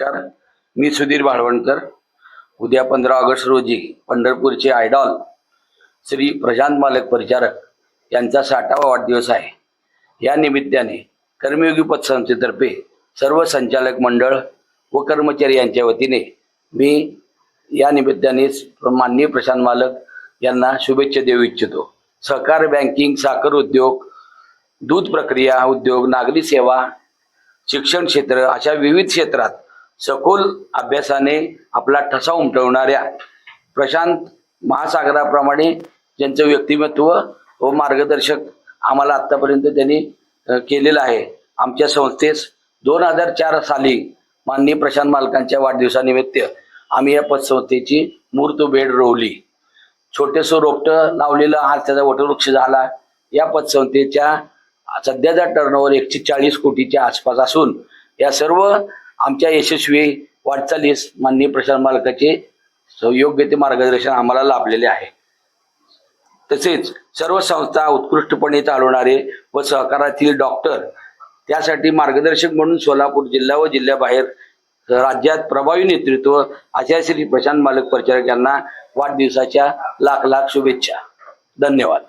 नमस्कार, मी सुधीर बाळवणकर। उद्या 15 ऑगस्ट रोजी पंढरपूरचे आयडॉल श्री प्रशांत मालक परिचारक यांचा 60वा वाढदिवस आहे। या निमित्ताने कर्मयोगी पतसंस्थेतर्फे सर्व संचालक मंडळ व कर्मचारी यांच्या वतीने मी या निमित्ताने माननीय प्रशांत मालक यांना शुभेच्छा देऊ इच्छितो। सहकार बँकिंग, साखर उद्योग, दूध प्रक्रिया उद्योग, नागरी सेवा, शिक्षण क्षेत्र अशा विविध क्षेत्रात सखोल अभ्यासाने आपला ठसा उमटवणाऱ्या प्रशांत महासागराप्रमाणे ज्यांचं व्यक्तिमत्व व मार्गदर्शक आम्हाला आतापर्यंत त्यांनी केलेलं आहे। आमच्या संस्थेस 2004 साली माननीय प्रशांत मालकांच्या वाढदिवसानिमित्त आम्ही या पतसंस्थेची मुहूर्तमेढ रोवली। छोटेसं रोपटं लावलेलं आज त्याचा वटवृक्ष झाला। या पतसंस्थेच्या सध्याचा टर्नओव्हर 140 कोटीच्या आसपास असून या सर्व आमच्या यशस्वी वाटचालीस माननीय प्रशांत मालकाचे योग्य ते मार्गदर्शन आम्हाला लाभलेले आहे। तसेच सर्व संस्था उत्कृष्टपणे चालवणारे व सहकारातील डॉक्टर त्यासाठी मार्गदर्शक म्हणून सोलापूर जिल्हा व जिल्ह्याबाहेर राज्यात प्रभावी नेतृत्व अशा श्री प्रशांत मालक परिचारक यांना वाढदिवसाच्या लाख लाख शुभेच्छा। धन्यवाद।